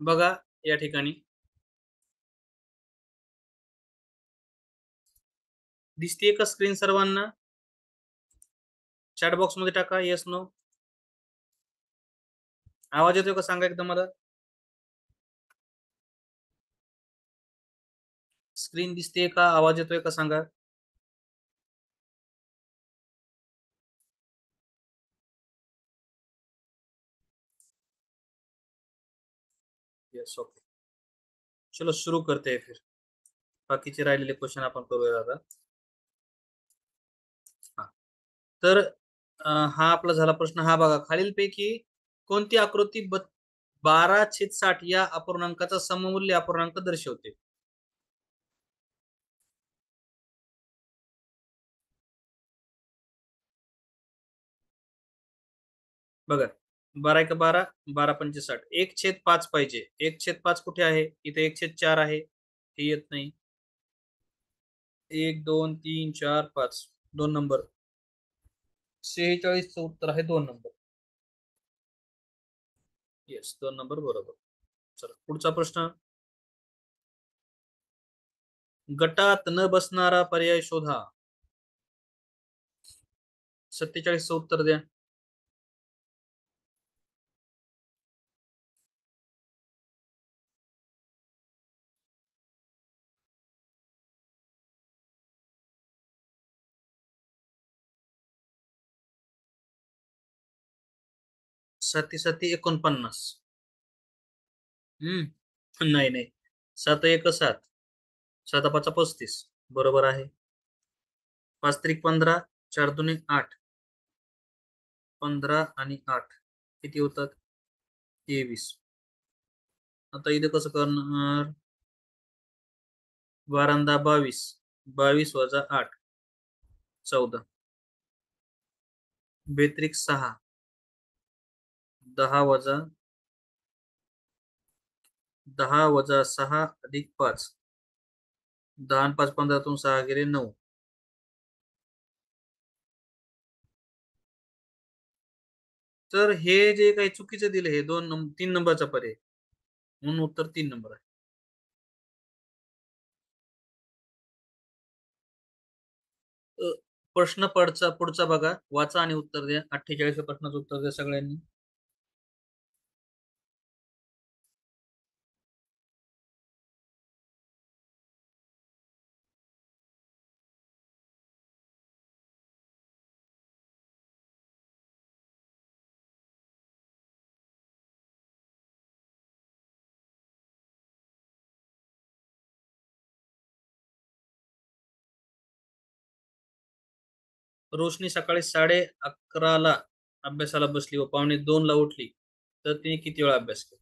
बघा या ठिकाणी दिसतीये का स्क्रीन सर्वांना? चॅट बॉक्स मध्ये टाका येस नो. आवाज येतोय का सांगा एकदा मला. स्क्रीन दिसतेय का? आवाज येतोय का सांगा. Yes okay. चलो शुरू करते हैं फिर. बाकीचे राहिलेले क्वेश्चन आपण करूया आता. तर हा आपला झाला प्रश्न. हा बघा, खालीलपैकी कोणती आकृती 12/60 या अपूर्णांकाचा सममूल्य अपूर्णांक दर्शवते? बघा 12 × 12 12×5 1/5 पाहिजे. 1/5 कुठे आहे? इथे 1/4 आहे, हे येत नाही. 1 2 3 4 5 2 नंबर. 46 चं उत्तर आहे 2 नंबर. येस 2 नंबर बरोबर. चला पुढचा प्रश्न. गटात न बसणारा पर्याय शोधा. 47 चं उत्तर द्या. साती साती 49. नाही नाही. 7 1 7. 7 5 35 बरोबर आहे. 5 त्रिक 15, 4 दुने 8. 15 आणि 8 किती होतात? 23. आता इथे कसं करणार? 12 22. 22 वजा 8 14. 2 6. 10 वजा 10 वजा 6 अधिक 5. 10 आणि 5 15 तून 6 गेले 9. तर हे जे काही चुकीचं दिले हे 3 नंबरचा पर्याय, म्हणून उत्तर 3 नंबर आहे. प्रश्न पुढचा बघा, वाचा आणि उत्तर द्या. 48 प्रश्नाचं उत्तर द्या सगळ्यांनी. रोशनी सकाळी 11:30 अभ्यासाला बसली व 1:45 उठली, तर तिने किती वेळा अभ्यास केला?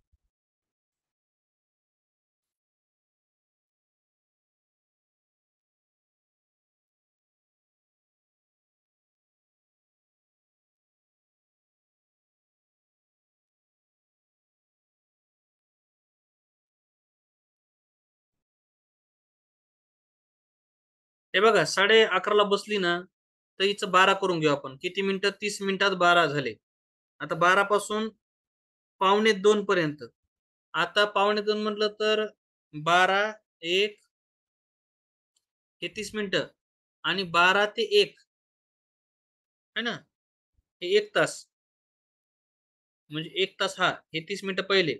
हे बघा 11:30 बसली ना, तर हिचं 12 करून घेऊ आपण. किती मिनिटं? 30 मिनिटात 12 झाले. आता 12 पासून 1:45 पर्यंत. आता 1:45 म्हटलं तर 12 1 हे 30 मिनिटं आणि 12 ते 1 है ना, हे 1 तास. म्हणजे 1 तास हा, हे 30 मिनिटं पहिले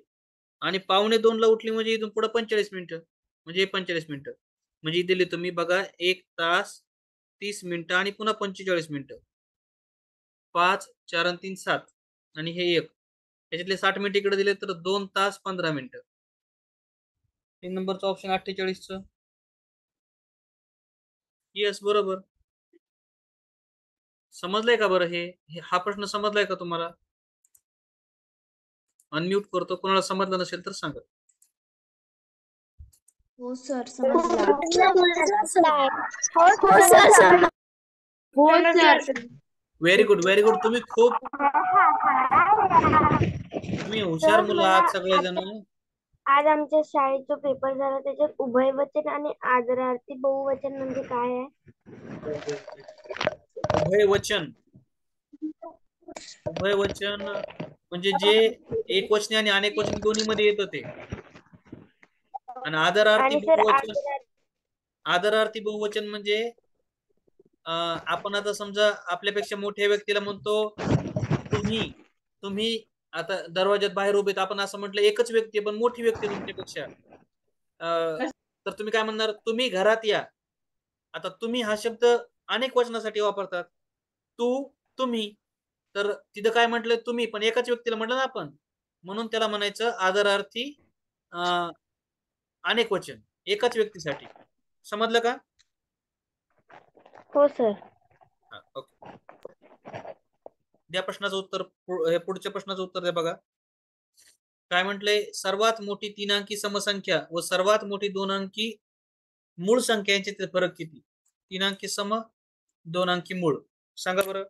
आणि 1:45 ला उठली म्हणजे इथून पुढे 45 मिनिटं, म्हणजे हे 45 मिनिटं. म्हणजे दिले तुम्ही बघा 1 तास 30 मिनिटं आणि पुन्हा 45 मिनिटं. 5 4 आणि 3 7 आणि हे 1 याच्यातले 60 मिनिटं इकडे दिले तर 2 तास 15 मिनिटं. 3 नंबरचा ऑप्शन 48 चं. येस बरोबर. समजलंय का बरं? हा प्रश्न समजलाय का तुम्हाला? अनम्यूट करतो, कोणाला समजलं नसेल तर सांगा. हो सर समजला. हो sir. Very good very good. तुम्ही हुशार मुलं आहात सगळेजण. आज आमच्या शाळेचा पेपर झाला, त्याच्यात उभयवचन आणि आदरार्थी बहुवचन म्हणजे काय आहे? उभयवचन. उभयवचन म्हणजे जे एक वचनी आणि अनेक वचनी दोन्ही मध्ये येत होते. आणि आदरार्थी आणि सर बहुवचन, आदरार्थी बहुवचन म्हणजे आपण आता समजा आपल्यापेक्षा मोठ्या व्यक्तीला म्हणतो तुम्ही. तुम्ही आता दरवाज्यात बाहेर उभे आपण असं म्हटलं एकच व्यक्ती पण मोठी व्यक्ती तुमच्यापेक्षा, तर तुम्ही काय म्हणणार? तुम्ही घरात या. आता तुम्ही हा शब्द अनेक वचनासाठी वापरतात. तू, तुम्ही. तर तिथं काय म्हटलं? तुम्ही, पण एकाच व्यक्तीला म्हटलं ना आपण, म्हणून त्याला म्हणायचं आदरार्थी अं, अनेक वचन, एकाच व्यक्तीसाठी. समजलं का? हो सर. हा, ओके. द्या प्रश्नाचं उत्तर. हे पुढच्या प्रश्नाचं उत्तर द्या बघा. काय म्हटलंय? सर्वात मोठी तीन अंकी समसंख्या व सर्वात मोठी दोन अंकी मूळ संख्या यांच्यातील फरक किती? तीन अंकी सम, दोन अंकी मूळ. सांगा बरं.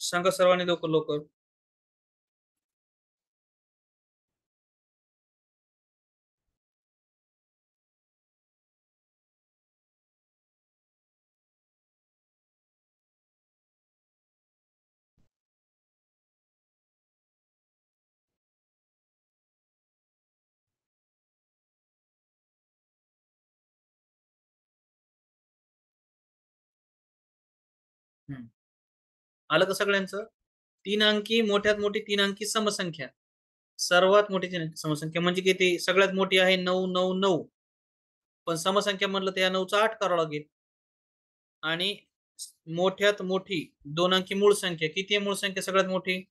सांगा सर्वांनी लवकर लवकर. हम्म. आलं का सगळ्यांचं? तीन अंकी मोठ्यात मोठी तीन अंकी समसंख्या. सर्वात मोठी तीन अंकी समसंख्या म्हणजे किती? सगळ्यात मोठी आहे 999. पण समसंख्या म्हणलं तर या 9चा 8 करावं लागेल. आणि मोठ्यात मोठी दोन अंकी मूळ संख्या किती आहे? मूळ संख्या सगळ्यात मोठी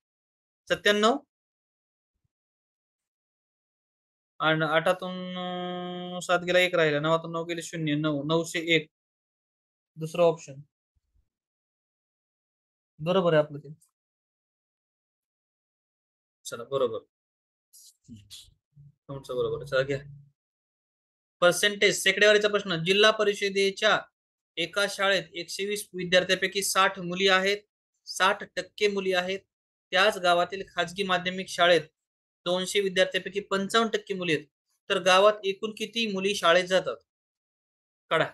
97. आणि 8तून 7 गेला 1 राहिला, 9तून 9 गेले 0, 9, 901. दुसरं ऑप्शन बरोबर आहे आपलं ते. चला बरोबर. तुमचं बरोबर. चला घ्या. पर्सेंटेज सेकडेवारीचा प्रश्न. जिल्हा परिषदेच्या एका शाळेत 120 विद्यार्थ्यांपैकी 60 मुली आहेत, 60% मुली आहेत. त्याच गावातील खाजगी माध्यमिक शाळेत 200 विद्यार्थ्यांपैकी 55% मुली आहेत. तर गावात एकूण किती मुली शाळेत जातात? काढा.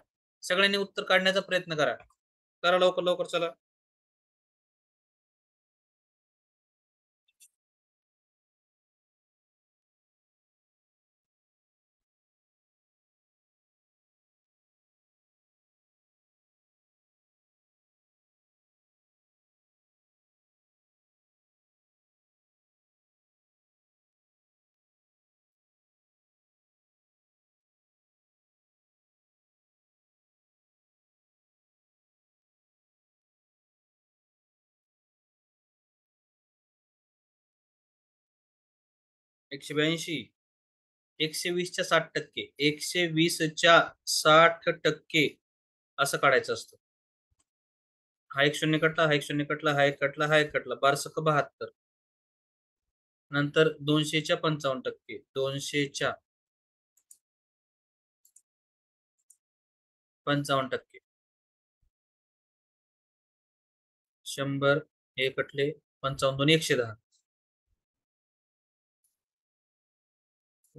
सगळ्यांनी उत्तर काढण्याचा प्रयत्न करा. करा लवकर लवकर चला. एकशे 120च्या 60%, 120च्या 60% असं काढायचं असतं. हा एक शून्य कटला, हा एक शून्य कटला, हा एक कटला, हा एक कटला, 12×72. नंतर 200च्या 55%, 200च्या 55%, 100 हे कटले 55, 2 110.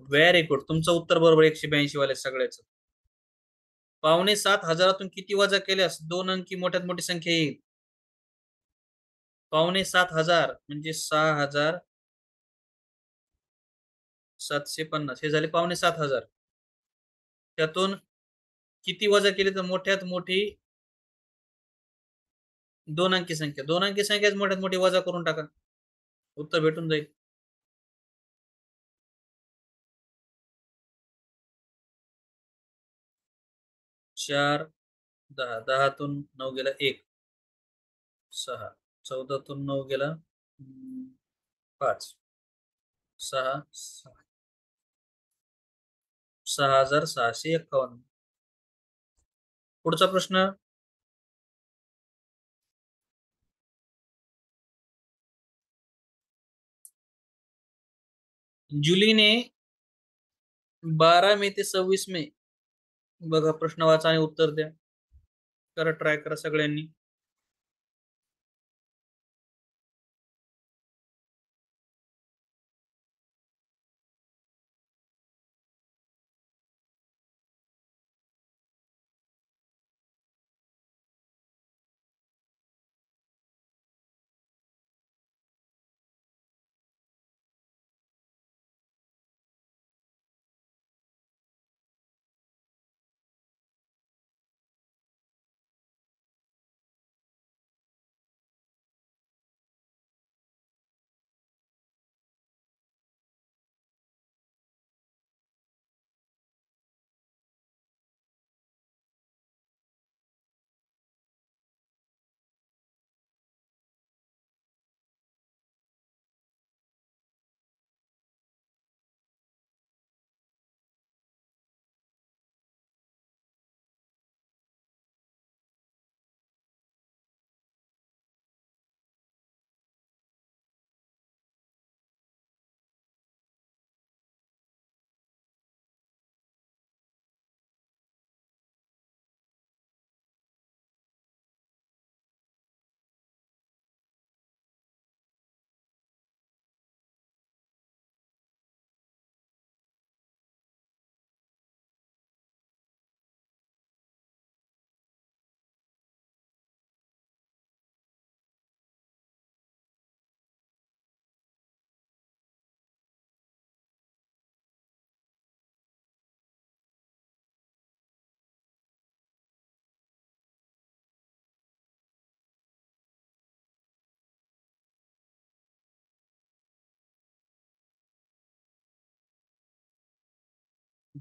Very good. तुमचं उत्तर बरोबर. 182 वाले सगळ्याच. 5,700 किती वजा केल्यास दोन अंकी मोठ्यात मोठी संख्या येईल? 5,700 म्हणजे 6,750 हे झाले 5,700. त्यातून किती वजा केली तर मोठ्यात मोठी दोन अंकी संख्या, दोन अंकी संख्या मोठ्यात मोठी वजा करून टाका, उत्तर भेटून जाईल. चार, 10, 10तून 9 गेला 1, 6, 14तून 9 गेला 5, 6, 6,651. पुढचा प्रश्न. जुलीने 12 मे ते 26 मे, बघा प्रश्न वाचा आणि उत्तर द्या. करा, ट्राय करा सगळ्यांनी.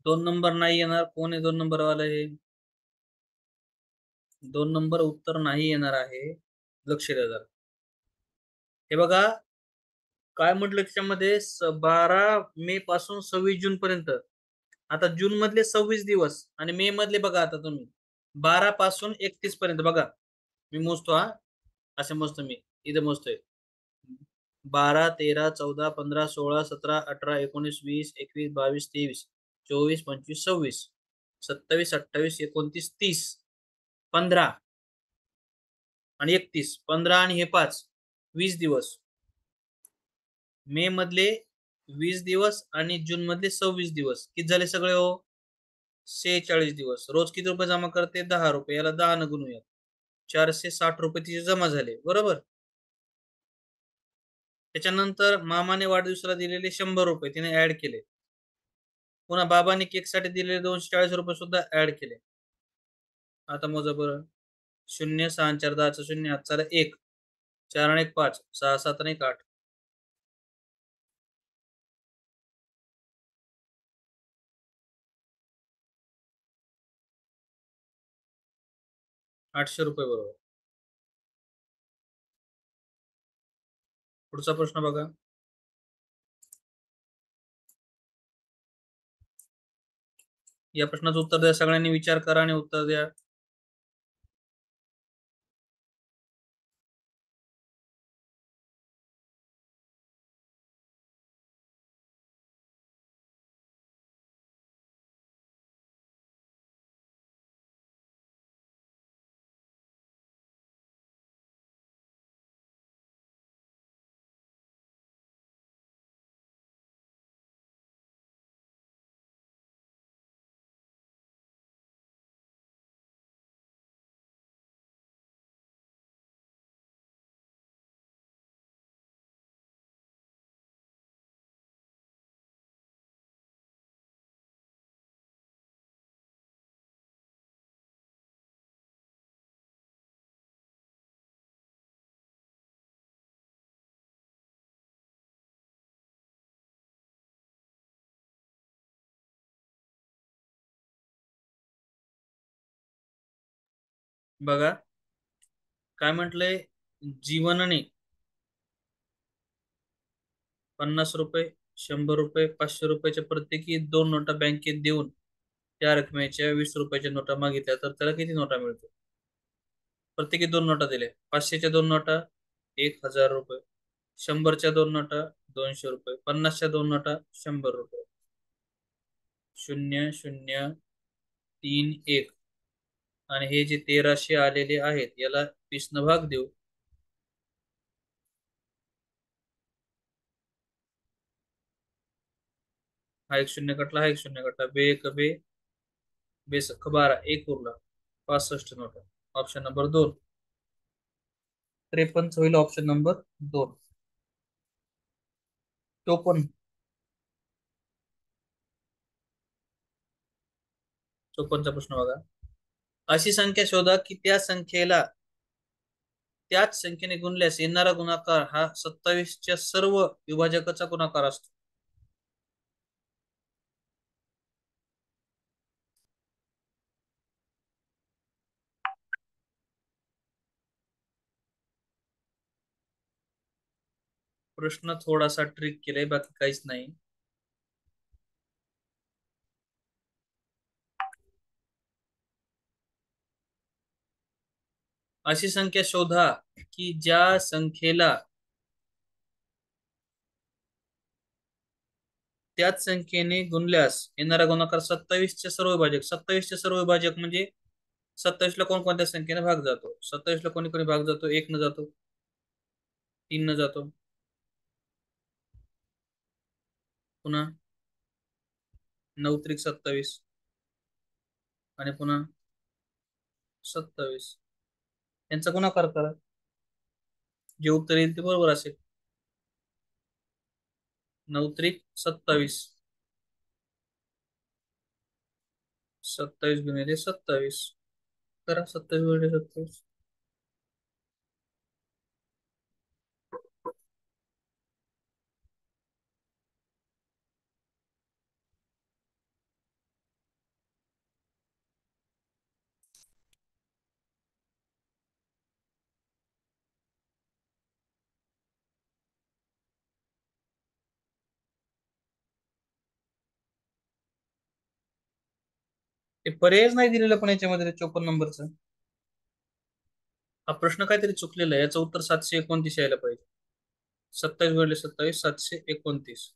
दोन नंबर नाही येणार. कोण आहे 2 नंबर वाला? हे 2 नंबर उत्तर नाही येणार आहे. लक्ष द्या जरा. हे बघा, काय म्हटलं त्याच्यामध्ये 12 मे पासून 26 जून पर्यंत. आता जून मधले 26 दिवस आणि मे मधले बघा, आता तुम्ही 12 पासून 31 पर्यंत बघा. मी मोजतो हा. असे मोजतो मी. इथे मोजतोय. 12, 13, 14, 15, 16, 17, 18, 19, 20, 21, 22, 23, 24, 25, 26, 27, 28, 29, 30, 15 आणि 31, 15 आणि हे 5, 20 दिवस. मे मधले 20 दिवस आणि जून मधले 26 दिवस. किती झाले सगळे हो? 46 दिवस. रोज किती रुपये जमा करते? 10 रुपये. याला 10 न गुणूया. 460 रुपये तिचे जमा झाले, बरोबर. त्याच्यानंतर मामाने वाढदिवसाला दिलेले 100 रुपये तिने ऍड केले. पुन्हा बाबाने केकसाठी दिलेले 240 रुपये सुद्धा ऍड केले. आता मोजा बरं. 0, 6, 4, 10, 0, 8, 1, 4 आणि 1, 5, 6, 7 आणि 1, 8. 800 रुपये बरोबर. पुढचा प्रश्न बघा. या प्रश्नाचं उत्तर द्या. सगळ्यांनी विचार करा आणि उत्तर द्या. बघा काय म्हटलंय. जीवनने 50 रुपये, 100 रुपये, 500 रुपयाच्या प्रत्येकी 2 नोटा बँकेत देऊन त्या रकमेच्या 20 रुपयाच्या नोटा मागितल्या, तर त्याला किती नोटा मिळतो? प्रत्येकी 2 नोटा दिल्या. 500च्या 2 नोटा 1,000 रुपये, 100च्या 2 नोटा 200 रुपये, 50च्या 2 नोटा 100 रुपये. 0, 0, 3, 1. आणि हे जे 1300 आलेले आहेत याला 20 भाग देऊ. हा एक शून्य कटला, हा एक शून्य कटला. बे एक बे, बेसक 12, एक उरला. 65 नोटा. Option number 2. 53 होईल ऑप्शन नंबर 2. तो पण 54चा प्रश्न बघा. अशी संख्या शोधा की त्याच संख्येने गुणल्यास येणारा गुणाकार हा 27च्या सर्व विभाजकाचा गुणाकार असतो. प्रश्न थोडासा ट्रिक केलाय, बाकी काहीच नाही. अशी संख्या शोधा की ज्या संख्येला त्याच संख्येने गुणल्यास येणारा गुणाकार 27चे सर्व विभाजक. 27चे सर्व विभाजक म्हणजे 27ला कोणत्या संख्येने भाग जातो? 27ला कोणी कोणी भाग जातो? 1 न जातो, 3 न जातो, पुन्हा 9 त्रिक 27 आणि पुन्हा 27. यांचा गुणाकार करा. जे उत्तर येईल ते बरोबर असेल. 9 त्रिक 27, 27 गुणिले 27 करा. 27 गुणिले 27. ते पर्यायच नाही दिलेलं पण याच्यामध्ये 54 नंबरचं. हा प्रश्न काहीतरी चुकलेला आहे. याचं उत्तर 729 यायला पाहिजे. 27 × 27 729.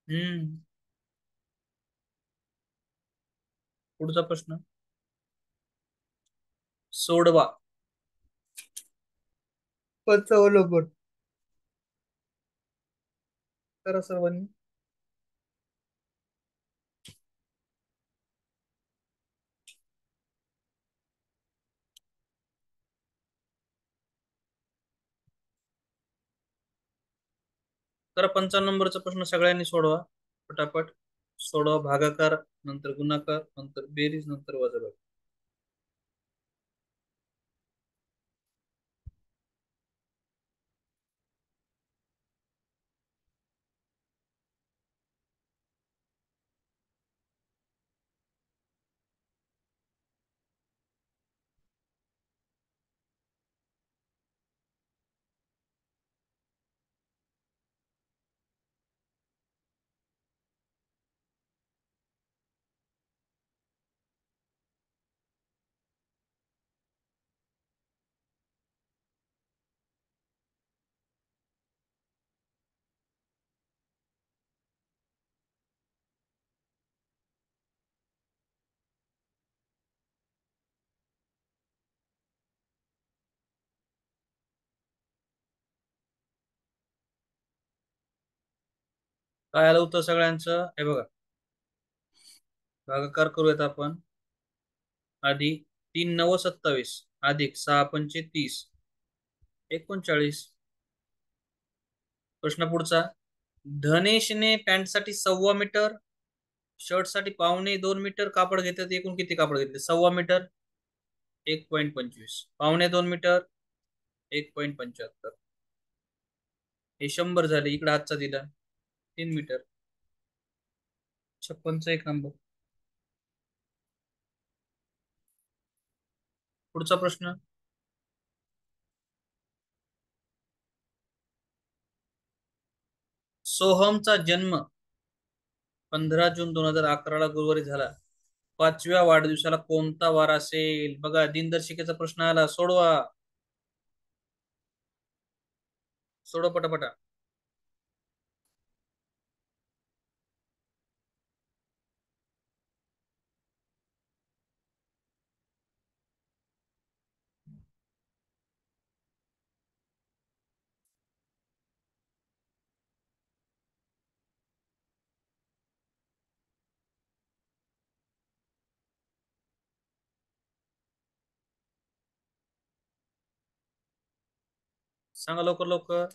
हम्म. पुढचा प्रश्न सोडवा. 55 करा सर्वांनी. करा 55 नंबरचा प्रश्न सगळ्यांनी सोडवा पटापट. सोडवा भागाकार, नंतर गुणाकार, नंतर बेरीज, नंतर वजाबाकी. काय आलं उत्तर सगळ्यांचं? हे बघा, भागाकार करूयात आपण. आधी 3×9 = 27 अधिक 6×5 = 30 39. प्रश्न पुढचा. धनेशने पॅन्टसाठी 1.25 मीटर, शर्टसाठी 1.25 मीटर कापड घेतले, तर एकूण किती कापड घेतले? 1.25 मीटर 1.25, 1.25 मीटर 1.75. हे 100 झाले. इकडे हातचा दिला 3 मीटर. 56चा 1 नंबर. पुढचा प्रश्न. सोहमचा जन्म 15 जून 2011 गुरुवारी झाला. 5व्या वाढदिवसाला कोणता वार असेल? बघा, दिनदर्शिकेचा प्रश्न आला. सोडवा. सोडवा पटापटा. सांगा लवकर लवकर.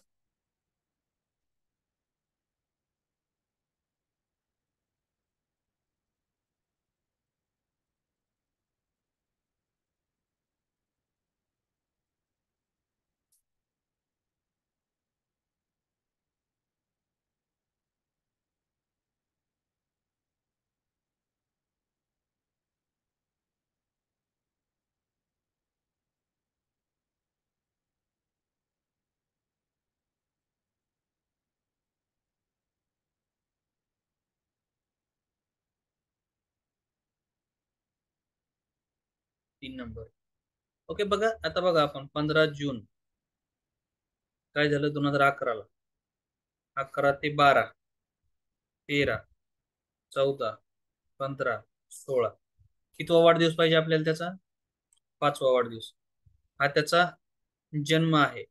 तीन नंबर. ओके, बघा आता. बघा आपण 15 जून काय झालं 2011ला. 11 ते 12, 13, 14, 15, 16. कितवा वाढदिवस पाहिजे आपल्याला त्याचा? 5वा वाढदिवस. हा त्याचा जन्म आहे.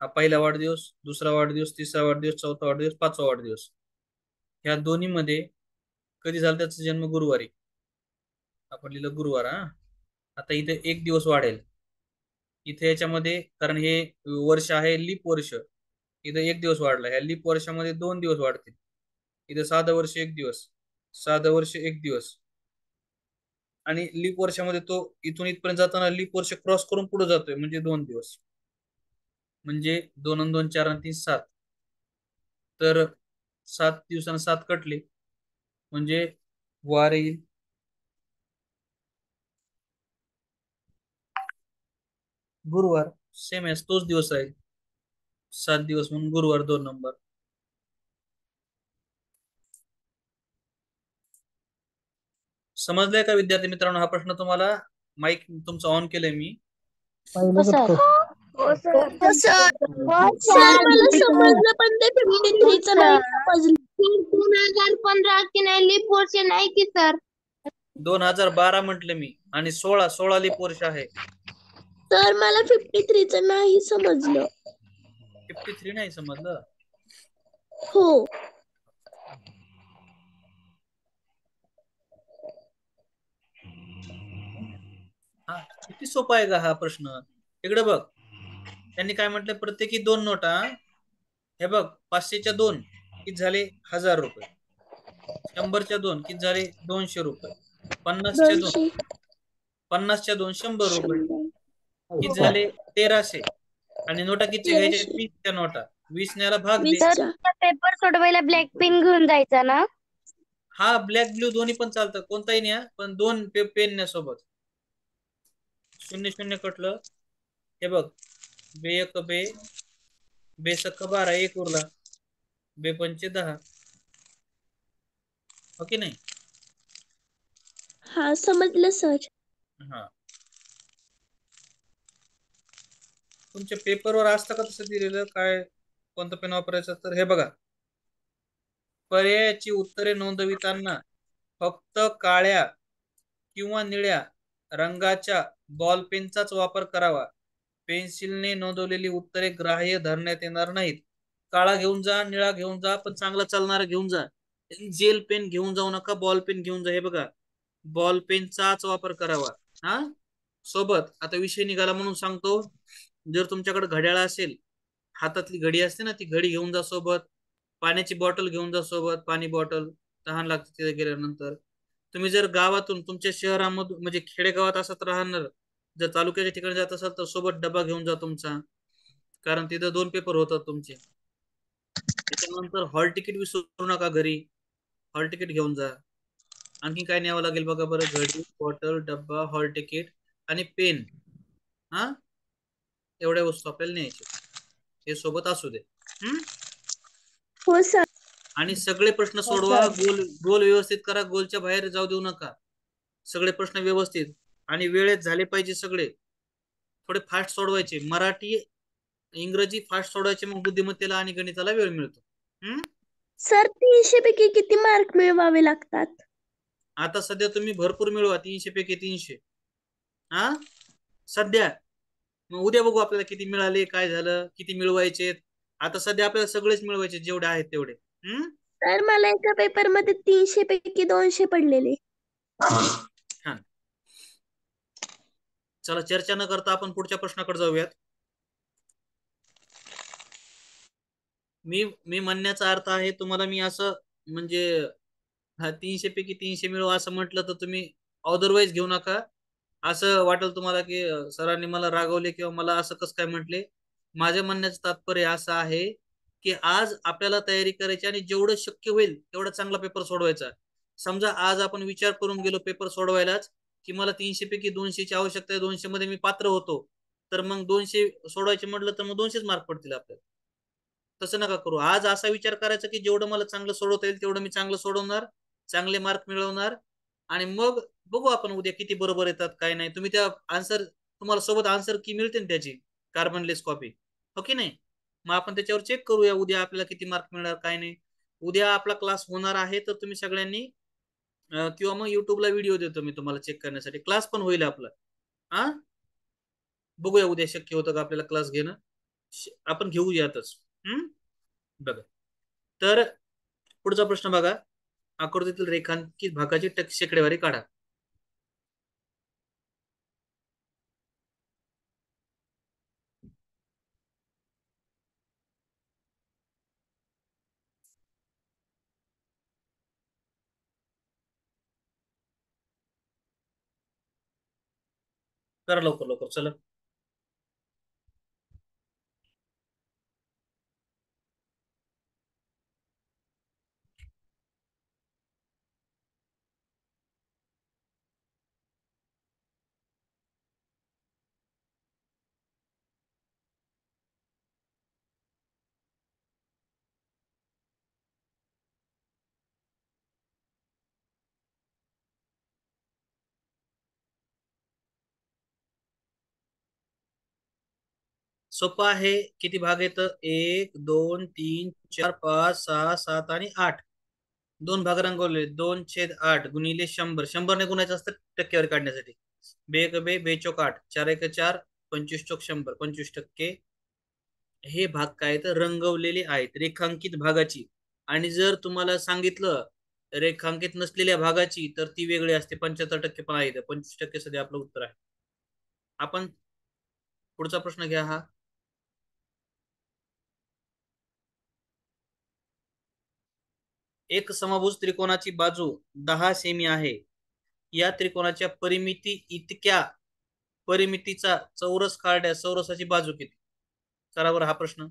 हा पहिला वाढदिवस, दुसरा वाढदिवस, तिसरा वाढदिवस, चौथा वाढदिवस, 5वा वाढदिवस. ह्या दोन्ही मध्ये कधी झाला त्याचा जन्म? गुरुवारी. आपण लिहिलं गुरुवार. हा. आता इथे एक दिवस वाढेल. इथे याच्यामध्ये, कारण हे वर्ष आहे लीप वर्ष, इथं एक दिवस वाढला. ह्या लीप वर्षामध्ये 2 दिवस वाढतील. इथं साधं वर्ष 1 दिवस, साधं वर्ष 1 दिवस. आणि लीप वर्षामध्ये तो इथून इथपर्यंत जाताना लीप वर्ष क्रॉस करून पुढे जातोय, म्हणजे 2 दिवस. म्हणजे 2 आणि 2 4 आणि 3 7. तर 7 दिवसानं 7 कटले, म्हणजे वार येईल गुरुवार. सेम आहे, तोच दिवस आहे. 7 दिवस म्हणून गुरुवार 2 नंबर. समजलंय का विद्यार्थी मित्रांनो हा प्रश्न तुम्हाला? माईक तुमचं ऑन केलंय मी. हो सर. हो सर. हो सर. हो सर सर. मला समजलं पण ते 53च नाही समजलं. 2015 की नाही लीप वर्ष नाही की सर? 2012 म्हटले मी, आणि 16 लीप वर्ष आहे. सर मला 53च नाही समजलं. 53 नाही समजलं? हो. हा, किती सोपा आहे का हा प्रश्न? इकडे बघ, त्यांनी काय म्हटलं, प्रत्येकी 2 नोटा. हे बघ, 500च्या 2 किती झाले? 1000 रुपये. 100च्या 2 किती झाले? 200 रुपये. 50च्या 2 200 100 रुपये. 100 किती झाले? 1300. आणि नोटा किती घ्यायच्या? 1300 20च्या नोटा. 20 न्याला भाग दे. सर 20च्या. पेपर सोडवायला ब्लॅक पेन घेऊन जायचा ना? हा, ब्लॅक ब्ल्यू दोन्ही पण चालतं, कोणताही न्या, पण 2 पेन न्या सोबत. 0 0 कटलं. हे बघ, बे एक बे, बे सख 12, एक उरला. बे पंचे 10. हो की नाही? हा समजलं सर. हा, तुमच्या पेपरवर असतं का तसं दिलेलं काय, कोणतं पेन वापरायचं? तर हे बघा, पर्यायाची उत्तरे नोंदविताना फक्त काळ्या किंवा निळ्या रंगाच्या बॉल पेनचाच वापर करावा. पेन्सिलने नोंदवलेली उत्तरे ग्राह्य धरण्यात येणार नाहीत. काळा घेऊन जा, निळा घेऊन जा, पण चांगला चालणारा घेऊन जा. जेल पेन घेऊन जाऊ नका, बॉल पेन घेऊन जा. हे बघा, बॉल पेनचाच वापर करावा. हा, सोबत आता विषय निघाला म्हणून सांगतो, जर तुमच्याकडे घड्याळ असेल, हातातली घडी असते ना, ती घडी घेऊन जा सोबत. पाण्याची बॉटल घेऊन जा सोबत, पाणी बॉटल, तहान लागते तिथे गेल्यानंतर. तुम्ही जर गावातून तुमच्या शहरामधून म्हणजे खेडेगावात असत राहणार, जर तालुक्याच्या ठिकाणी जात असाल तर सोबत डबा घेऊन जा तुमचा, कारण तिथं 2 पेपर होतात तुमचे. त्याच्यानंतर हॉल तिकीट विसरू नका घरी, हॉल तिकीट घेऊन जा. आणखी काय न्यावं लागेल बघा बरं? घडी, बॉटल, डब्बा, हॉल तिकीट आणि पेन. हा, एवढ्या वस्तू आपल्याला न्यायच्या, हे सोबत असू दे. हम्म. हो सर. आणि सगळे प्रश्न हो सोडवा, सर. गोल गोल व्यवस्थित करा, गोलच्या बाहेर जाऊ देऊ नका. सगळे प्रश्न व्यवस्थित आणि वेळेत झाले पाहिजे सगळे. थोडे फास्ट सोडवायचे, मराठी इंग्रजी फास्ट सोडवायचे, मग बुद्धिमत्तेला आणि गणिताला वेळ मिळतो. हम्म. सर 300 पैकी किती मार्क मिळवावे लागतात? आता सध्या तुम्ही भरपूर मिळवा, 300 पैकी 300. हा, सध्या. मग उद्या बघू आपल्याला किती मिळाले, काय झालं, किती मिळवायचे. आता सध्या आपल्याला सगळेच मिळवायचे, जेवढे आहेत तेवढे. हम्म. सर मला एका पेपर मध्ये 300 पैकी 200 पडलेले. छान. चला, चर्चा न करता आपण पुढच्या प्रश्नाकडे जाऊयात. मी म्हणण्याचा अर्थ आहे तुम्हाला, मी असं म्हणजे, हा 300 पैकी 300 मिळवा असं म्हटलं तर तुम्ही अदरवाईज घेऊ नका. असं वाटेल तुम्हाला की सरांनी मला रागवले किंवा मला असं कसं काय म्हटले. माझ्या म्हणण्याचं तात्पर्य असं आहे की आज आपल्याला तयारी करायची आणि जेवढं शक्य होईल तेवढा चांगला पेपर सोडवायचा. समजा आज आपण विचार करून गेलो पेपर सोडवायलाच की मला 300 पैकी 200ची आवश्यकता आहे, 200 मध्ये मी पात्र होतो, तर मग 200 सोडवायचे म्हटलं तर मग 200च मार्क पडतील आपल्याला. तसं नका करू. आज असा विचार करायचा की जेवढं मला चांगलं सोडवता येईल तेवढं मी चांगलं सोडवणार, चांगले मार्क मिळवणार, आणि मग बघू आपण उद्या किती बरोबर येतात काय नाही. तुम्ही त्या आन्सर, तुम्हाला सोबत आन्सर की मिळते ना त्याची कार्बनलेस कॉपी, हो की नाही? मग आपण त्याच्यावर चेक करूया उद्या आपल्याला किती मार्क मिळणार काय नाही. उद्या आपला क्लास होणार आहे, तर तुम्ही सगळ्यांनी किंवा मग युट्यूबला व्हिडिओ देतो मी तुम्हाला चेक करण्यासाठी, क्लास पण होईल आपला. हा, बघूया उद्या शक्य होतं का आपल्याला क्लास घेणं. आपण घेऊयातच. हम्म. बघा, तर पुढचा प्रश्न बघा, आकृतीतील रेखांकित भागाची शेकडेवारी काढा. करा लवकर लवकर, चला. सोपं आहे. किती भाग येतं? 1 2 3 4 5 6 7 आणि 8. दोन भाग रंगवले. 2/8 गुणिले 100. 100 ने गुणायचं असतं टक्केवारी काढण्यासाठी. बे एक बे बे चोक 8 4 एक 4 25 चोक 100 25%. हे भाग काय तर रंगवलेले आहेत रेखांकित भागाची. आणि जर तुम्हाला सांगितलं रेखांकित नसलेल्या भागाची तर ती वेगळी असते. 75% पण आहे. 25% सध्या आपलं उत्तर आहे. आपण पुढचा प्रश्न घ्या. हा एक समभुज त्रिकोणाची बाजू 10 सेमी आहे. या त्रिकोणाच्या परिमिती इतक्या परिमितीचा चौरस काढल्यास चौरसाची बाजू किती? करा बरं हा प्रश्न.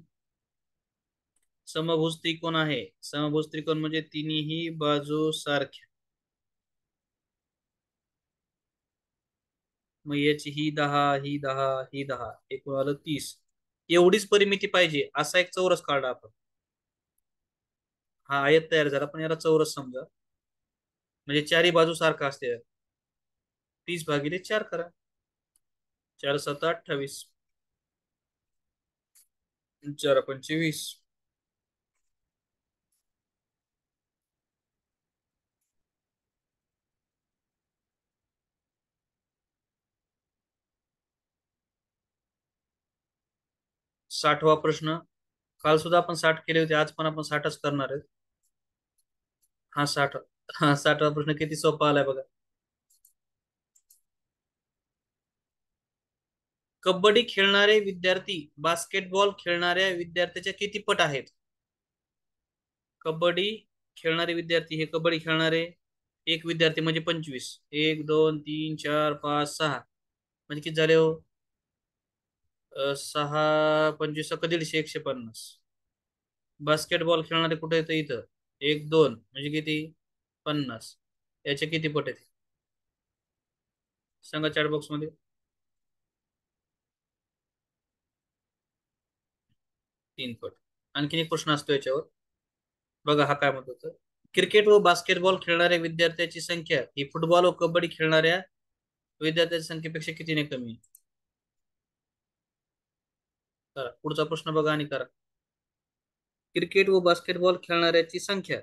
समभुज त्रिकोण आहे. समभुज त्रिकोण म्हणजे तिन्ही बाजू सारख्या. मग याची ही 10 ही 10 ही 10 एकूण आलं 30. एवढीच परिमिती पाहिजे असा एक चौरस काढा आपण. हा आयत तयार झाला पण याला चौरस समजा. म्हणजे चारही बाजू सारखा असते. 30/4 करा. 4 7 28 4 पंचे 20. साठवा प्रश्न. काल सुद्धा आपण 60 केले होते. आज पण आपण 60च करणार आहे. हा 60. हा 60वा प्रश्न किती सोपा आलाय बघा. कबड्डी खेळणारे विद्यार्थी बास्केटबॉल खेळणाऱ्या विद्यार्थ्याच्या किती पट आहेत? कबड्डी खेळणारे विद्यार्थी हे कबड्डी खेळणारे एक विद्यार्थी म्हणजे 25. 1 2 3 4 5 6 म्हणजे किती झाले हो? 6 25 150 150. बास्केटबॉल खेळणारे कुठे येतं? इथं 1 2 म्हणजे किती? 50. याचे किती पट आहेत सांगा चॅट बॉक्स मध्ये. 3 पट. आणखीन एक प्रश्न असतो याच्यावर. बघा हा काय म्हणतो तर. क्रिकेट व बास्केटबॉल खेळणाऱ्या विद्यार्थ्याची संख्या ही फुटबॉल व कबड्डी खेळणाऱ्या विद्यार्थ्यांच्या संख्येपेक्षा कितीने कमी आहे? करा पुढचा प्रश्न बघा आणि करा. क्रिकेट व बास्केटबॉल खेळणाऱ्याची संख्या.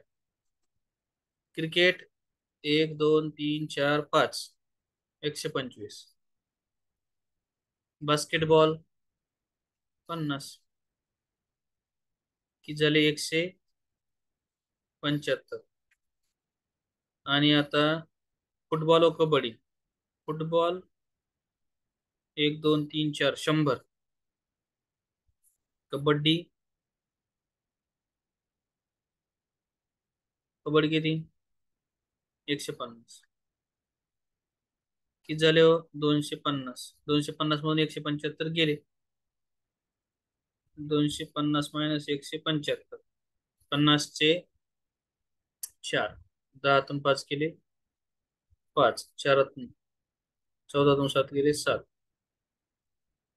क्रिकेट 1 2 3 4 5 125. बास्केटबॉल 50 की झाले 175. आणि आता फुटबॉल व कबड्डी. फुटबॉल 1 2 3 4 100. कबड्डी कबड्डी किती? 150. किती झाले हो? 250. 250 मधून 175 गेले. 250 मायनस 175. 50 चे 4. 10 5 केले 5. 4 14 7 गेले 7.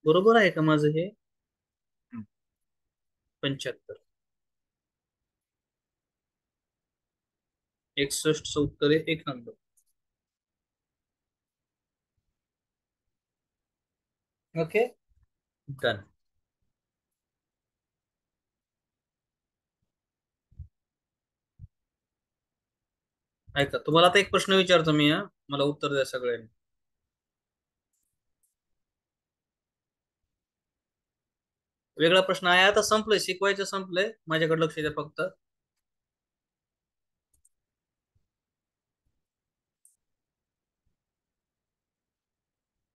बरोबर आहे का माझं हे? 75. 61 उत्तर आहे 1 नंबर. Okay done. ऐका तुम्हाला आता एक प्रश्न विचारतो मी. हा मला उत्तर द्या सगळ्यांनी. वेगळा प्रश्न आहे. आता संपलंय शिकवायचं संपलंय. माझ्याकडे लक्ष द्या फक्त.